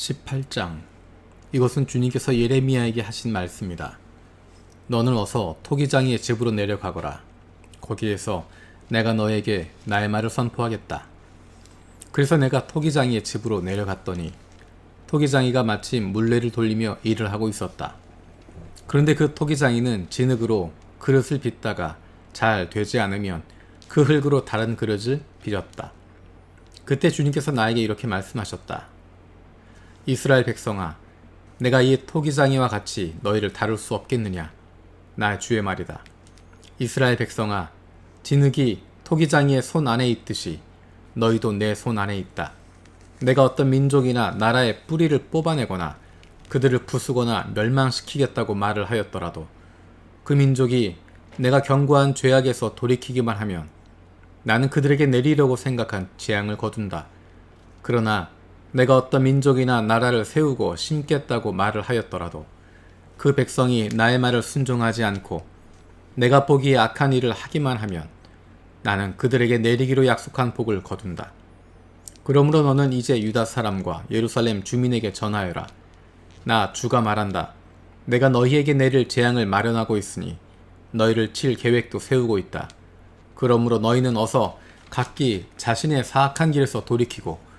18장. 이것은 주님께서 예레미야에게 하신 말씀이다. 너는 어서 토기장이의 집으로 내려가거라. 거기에서 내가 너에게 나의 말을 선포하겠다. 그래서 내가 토기장이의 집으로 내려갔더니 토기장이가 마침 물레를 돌리며 일을 하고 있었다. 그런데 그 토기장이는 진흙으로 그릇을 빚다가 잘 되지 않으면 그 흙으로 다른 그릇을 빚었다. 그때 주님께서 나에게 이렇게 말씀하셨다. 이스라엘 백성아, 내가 이 토기장이와 같이 너희를 다룰 수 없겠느냐? 나 주의 말이다. 이스라엘 백성아, 진흙이 토기장이의 손 안에 있듯이 너희도 내 손 안에 있다. 내가 어떤 민족이나 나라의 뿌리를 뽑아내거나 그들을 부수거나 멸망시키겠다고 말을 하였더라도 그 민족이 내가 경고한 죄악에서 돌이키기만 하면 나는 그들에게 내리려고 생각한 재앙을 거둔다. 그러나 내가 어떤 민족이나 나라를 세우고 심겠다고 말을 하였더라도 그 백성이 나의 말을 순종하지 않고 내가 보기에 악한 일을 하기만 하면 나는 그들에게 내리기로 약속한 복을 거둔다. 그러므로 너는 이제 유다 사람과 예루살렘 주민에게 전하여라. 나 주가 말한다. 내가 너희에게 내릴 재앙을 마련하고 있으니 너희를 칠 계획도 세우고 있다. 그러므로 너희는 어서 각기 자신의 사악한 길에서 돌이키고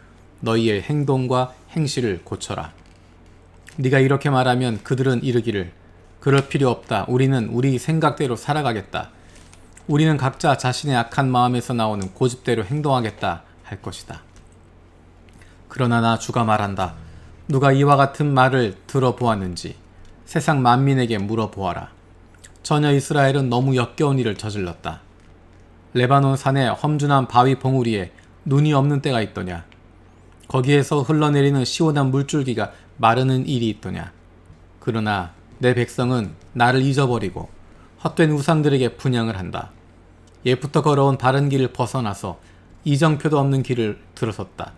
너희의 행동과 행실을 고쳐라. 네가 이렇게 말하면 그들은 이르기를 그럴 필요 없다. 우리는 우리 생각대로 살아가겠다. 우리는 각자 자신의 악한 마음에서 나오는 고집대로 행동하겠다 할 것이다. 그러나 나 주가 말한다. 누가 이와 같은 말을 들어보았는지 세상 만민에게 물어보아라. 전혀 이스라엘은 너무 역겨운 일을 저질렀다. 레바논 산의 험준한 바위 봉우리에 눈이 없는 때가 있더냐? 거기에서 흘러내리는 시원한 물줄기가 마르는 일이 있더냐? 그러나 내 백성은 나를 잊어버리고 헛된 우상들에게 분향을 한다. 옛부터 걸어온 바른 길을 벗어나서 이정표도 없는 길을 들어섰다.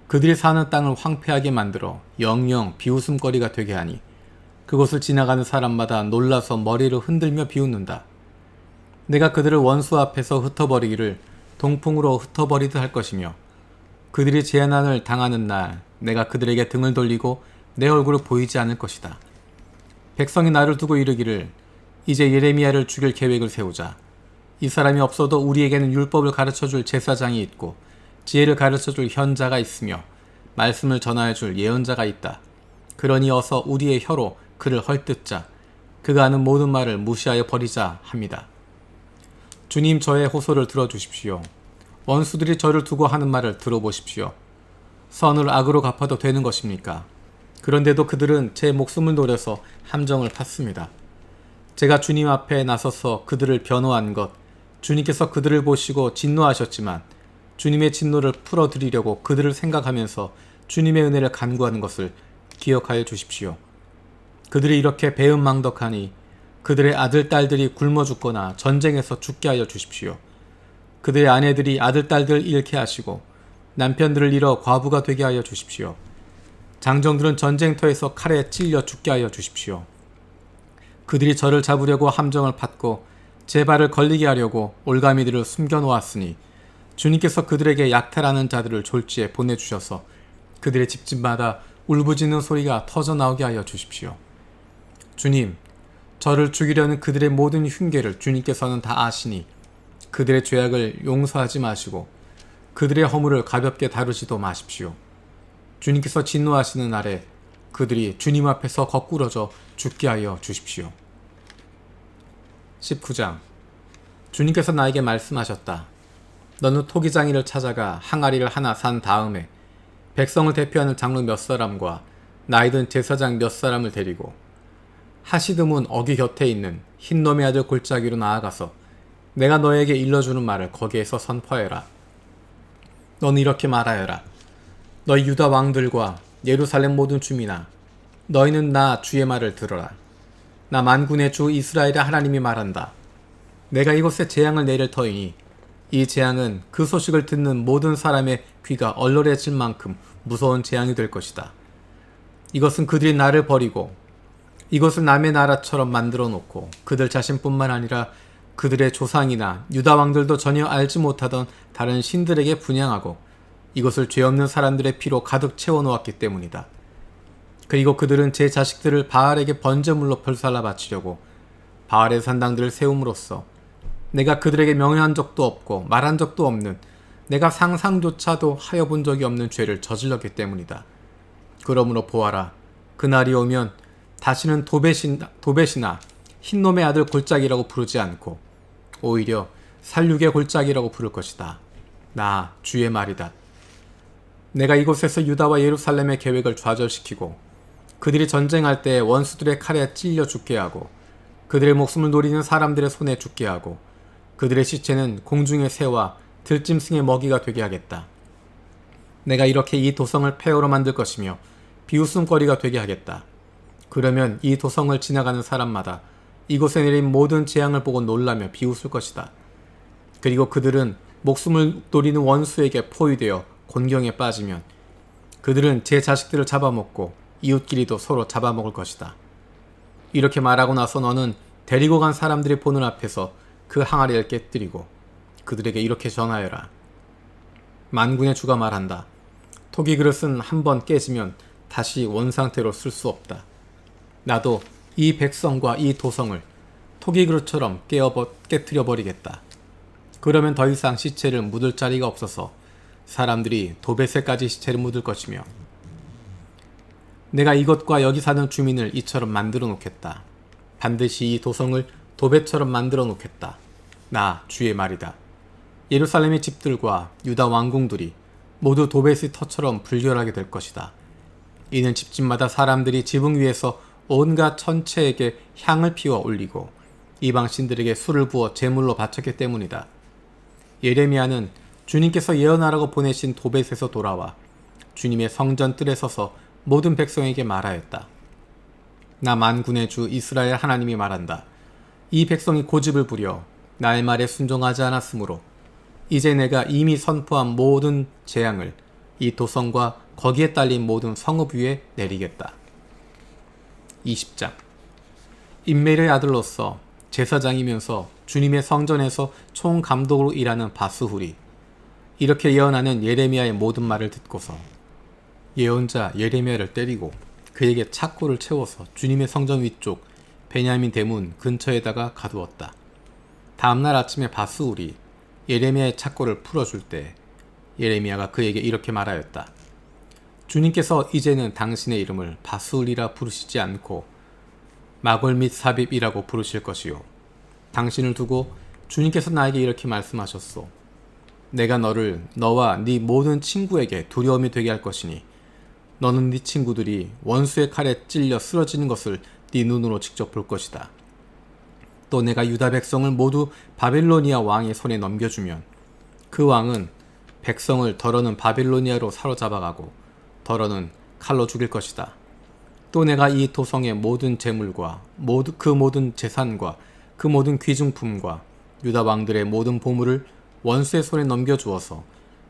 그들이 사는 땅을 황폐하게 만들어 영영 비웃음거리가 되게 하니 그곳을 지나가는 사람마다 놀라서 머리를 흔들며 비웃는다. 내가 그들을 원수 앞에서 흩어버리기를 동풍으로 흩어버리듯 할 것이며 그들이 재난을 당하는 날 내가 그들에게 등을 돌리고 내 얼굴을 보이지 않을 것이다. 백성이 나를 두고 이르기를 이제 예레미야를 죽일 계획을 세우자. 이 사람이 없어도 우리에게는 율법을 가르쳐줄 제사장이 있고 지혜를 가르쳐줄 현자가 있으며 말씀을 전하여줄 예언자가 있다. 그러니 어서 우리의 혀로 그를 헐뜯자. 그가 하는 모든 말을 무시하여 버리자 합니다. 주님, 저의 호소를 들어주십시오. 원수들이 저를 두고 하는 말을 들어보십시오. 선을 악으로 갚아도 되는 것입니까? 그런데도 그들은 제 목숨을 노려서 함정을 팠습니다. 제가 주님 앞에 나서서 그들을 변호한 것, 주님께서 그들을 보시고 진노하셨지만 주님의 진노를 풀어드리려고 그들을 생각하면서 주님의 은혜를 간구하는 것을 기억하여 주십시오. 그들이 이렇게 배은망덕하니 그들의 아들, 딸들이 굶어 죽거나 전쟁에서 죽게 하여 주십시오. 그들의 아내들이 아들, 딸들을 잃게 하시고 남편들을 잃어 과부가 되게 하여 주십시오. 장정들은 전쟁터에서 칼에 찔려 죽게 하여 주십시오. 그들이 저를 잡으려고 함정을 팠고 제 발을 걸리게 하려고 올가미들을 숨겨놓았으니 주님께서 그들에게 약탈하는 자들을 졸지에 보내주셔서 그들의 집집마다 울부짖는 소리가 터져나오게 하여 주십시오. 주님, 저를 죽이려는 그들의 모든 흉계를 주님께서는 다 아시니 그들의 죄악을 용서하지 마시고 그들의 허물을 가볍게 다루지도 마십시오. 주님께서 진노하시는 날에 그들이 주님 앞에서 거꾸러져 죽게 하여 주십시오. 19장. 주님께서 나에게 말씀하셨다. 너는 토기장이를 찾아가 항아리를 하나 산 다음에 백성을 대표하는 장로 몇 사람과 나이든 제사장 몇 사람을 데리고 하시드문 어귀 곁에 있는 흰놈의 아들 골짜기로 나아가서 내가 너에게 일러주는 말을 거기에서 선포하여라. 너는 이렇게 말하여라. 너희 유다 왕들과 예루살렘 모든 주민아, 너희는 나 주의 말을 들어라. 나 만군의 주 이스라엘의 하나님이 말한다. 내가 이곳에 재앙을 내릴 터이니 이 재앙은 그 소식을 듣는 모든 사람의 귀가 얼얼해질 만큼 무서운 재앙이 될 것이다. 이것은 그들이 나를 버리고 이것을 남의 나라처럼 만들어 놓고 그들 자신뿐만 아니라 그들의 조상이나 유다 왕들도 전혀 알지 못하던 다른 신들에게 분향하고 이것을 죄 없는 사람들의 피로 가득 채워놓았기 때문이다. 그리고 그들은 제 자식들을 바알에게 번제물로 불살라 바치려고 바알의 산당들을 세움으로써 내가 그들에게 명령한 적도 없고 말한 적도 없는, 내가 상상조차도 하여 본 적이 없는 죄를 저질렀기 때문이다. 그러므로 보아라, 그날이 오면 다시는 도벳이나 흰놈의 아들 골짜기라고 부르지 않고 오히려 살육의 골짜기라고 부를 것이다. 나 주의 말이다. 내가 이곳에서 유다와 예루살렘의 계획을 좌절시키고 그들이 전쟁할 때 원수들의 칼에 찔려 죽게 하고 그들의 목숨을 노리는 사람들의 손에 죽게 하고 그들의 시체는 공중의 새와 들짐승의 먹이가 되게 하겠다. 내가 이렇게 이 도성을 폐허로 만들 것이며 비웃음거리가 되게 하겠다. 그러면 이 도성을 지나가는 사람마다 이곳에 내린 모든 재앙을 보고 놀라며 비웃을 것이다. 그리고 그들은 목숨을 노리는 원수에게 포위되어 곤경에 빠지면 그들은 제 자식들을 잡아먹고 이웃끼리도 서로 잡아먹을 것이다. 이렇게 말하고 나서 너는 데리고 간 사람들이 보는 앞에서 그 항아리를 깨뜨리고 그들에게 이렇게 전하여라. 만군의 주가 말한다. 토기 그릇은 한번 깨지면 다시 원상태로 쓸 수 없다. 나도 이 백성과 이 도성을 토기 그릇처럼 깨뜨려 버리겠다. 그러면 더 이상 시체를 묻을 자리가 없어서 사람들이 도벳에까지 시체를 묻을 것이며 내가 이것과 여기 사는 주민을 이처럼 만들어 놓겠다. 반드시 이 도성을 도벳처럼 만들어 놓겠다. 나 주의 말이다. 예루살렘의 집들과 유다 왕궁들이 모두 도벳의 터처럼 불결하게 될 것이다. 이는 집집마다 사람들이 지붕 위에서 온갖 천체에게 향을 피워 올리고 이방 신들에게 술을 부어 제물로 바쳤기 때문이다. 예레미야는 주님께서 예언하라고 보내신 도벳에서 돌아와 주님의 성전 뜰에 서서 모든 백성에게 말하였다. 나 만군의 주 이스라엘 하나님이 말한다. 이 백성이 고집을 부려 나의 말에 순종하지 않았으므로 이제 내가 이미 선포한 모든 재앙을 이 도성과 거기에 딸린 모든 성읍 위에 내리겠다. 20장. 임멜의 아들로서 제사장이면서 주님의 성전에서 총감독으로 일하는 바스훌이 이렇게 예언하는 예레미야의 모든 말을 듣고서 예언자 예레미야를 때리고 그에게 착고를 채워서 주님의 성전 위쪽 베냐민 대문 근처에다가 가두었다. 다음날 아침에 바스훌이 예레미야의 착고를 풀어줄 때 예레미야가 그에게 이렇게 말하였다. 주님께서 이제는 당신의 이름을 바스훌이라 부르시지 않고 마골 및 사빕이라고 부르실 것이요. 당신을 두고 주님께서 나에게 이렇게 말씀하셨소. 내가 너를 너와 네 모든 친구에게 두려움이 되게 할 것이니 너는 네 친구들이 원수의 칼에 찔려 쓰러지는 것을 네 눈으로 직접 볼 것이다. 또 내가 유다 백성을 모두 바빌로니아 왕의 손에 넘겨주면 그 왕은 백성을 더러는 바빌로니아로 사로잡아가고 더러는 칼로 죽일 것이다. 또 내가 이 도성의 모든 재물과 그 모든 재산과 그 모든 귀중품과 유다 왕들의 모든 보물을 원수의 손에 넘겨주어서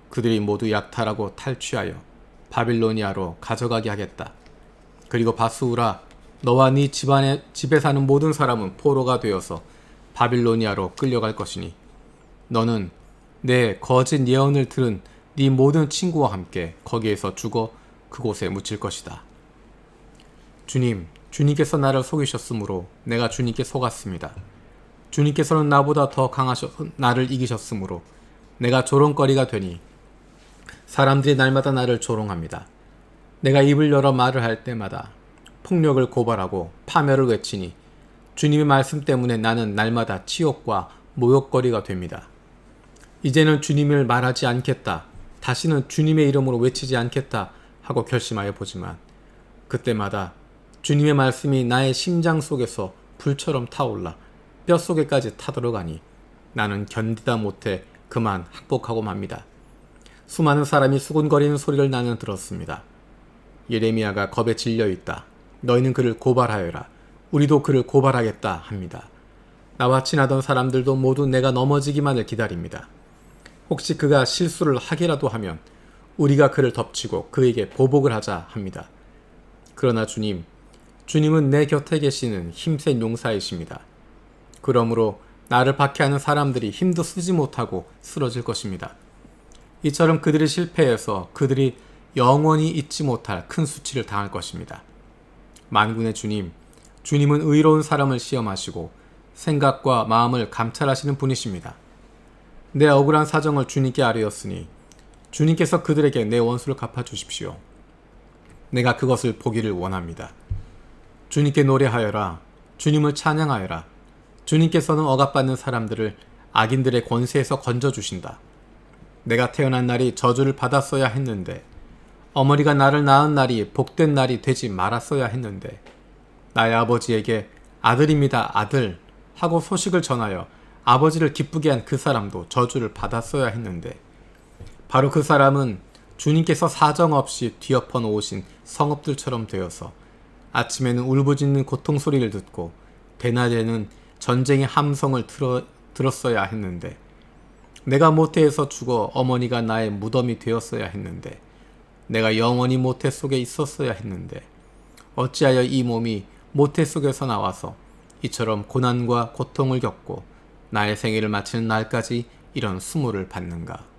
그들이 모두 약탈하고 탈취하여 바빌로니아로 가져가게 하겠다. 그리고 바스후라, 너와 네 집에 사는 모든 사람은 포로가 되어서 바빌로니아로 끌려갈 것이니 너는 내 거짓 예언을 들은 네 모든 친구와 함께 거기에서 죽어 그곳에 묻힐 것이다. 주님께서 나를 속이셨으므로 내가 주님께 속았습니다. 주님께서는 나보다 더 강하셔서 나를 이기셨으므로 내가 조롱거리가 되니 사람들이 날마다 나를 조롱합니다. 내가 입을 열어 말을 할 때마다 폭력을 고발하고 파멸을 외치니 주님의 말씀 때문에 나는 날마다 치욕과 모욕거리가 됩니다. 이제는 주님을 말하지 않겠다. 다시는 주님의 이름으로 외치지 않겠다 하고 결심하여 보지만 그때마다 주님의 말씀이 나의 심장 속에서 불처럼 타올라 뼛속에까지 타들어가니 나는 견디다 못해 그만 항복하고 맙니다. 수많은 사람이 수군거리는 소리를 나는 들었습니다. 예레미야가 겁에 질려 있다. 너희는 그를 고발하여라. 우리도 그를 고발하겠다 합니다. 나와 친하던 사람들도 모두 내가 넘어지기만을 기다립니다. 혹시 그가 실수를 하기라도 하면 우리가 그를 덮치고 그에게 보복을 하자 합니다. 그러나 주님은 내 곁에 계시는 힘센 용사이십니다. 그러므로 나를 박해하는 사람들이 힘도 쓰지 못하고 쓰러질 것입니다. 이처럼 그들이 실패해서 그들이 영원히 잊지 못할 큰 수치를 당할 것입니다. 만군의 주님, 주님은 의로운 사람을 시험하시고 생각과 마음을 감찰하시는 분이십니다. 내 억울한 사정을 주님께 아뢰었으니 주님께서 그들에게 내 원수를 갚아주십시오. 내가 그것을 보기를 원합니다. 주님께 노래하여라. 주님을 찬양하여라. 주님께서는 억압받는 사람들을 악인들의 권세에서 건져주신다. 내가 태어난 날이 저주를 받았어야 했는데, 어머니가 나를 낳은 날이 복된 날이 되지 말았어야 했는데, 나의 아버지에게 아들입니다, 아들 하고 소식을 전하여 아버지를 기쁘게 한 그 사람도 저주를 받았어야 했는데, 바로 그 사람은 주님께서 사정없이 뒤엎어 놓으신 성읍들처럼 되어서 아침에는 울부짖는 고통 소리를 듣고 대낮에는 전쟁의 함성을 들었어야 했는데, 내가 모태에서 죽어 어머니가 나의 무덤이 되었어야 했는데, 내가 영원히 모태 속에 있었어야 했는데, 어찌하여 이 몸이 모태 속에서 나와서 이처럼 고난과 고통을 겪고 나의 생애를 마치는 날까지 이런 수모를 받는가.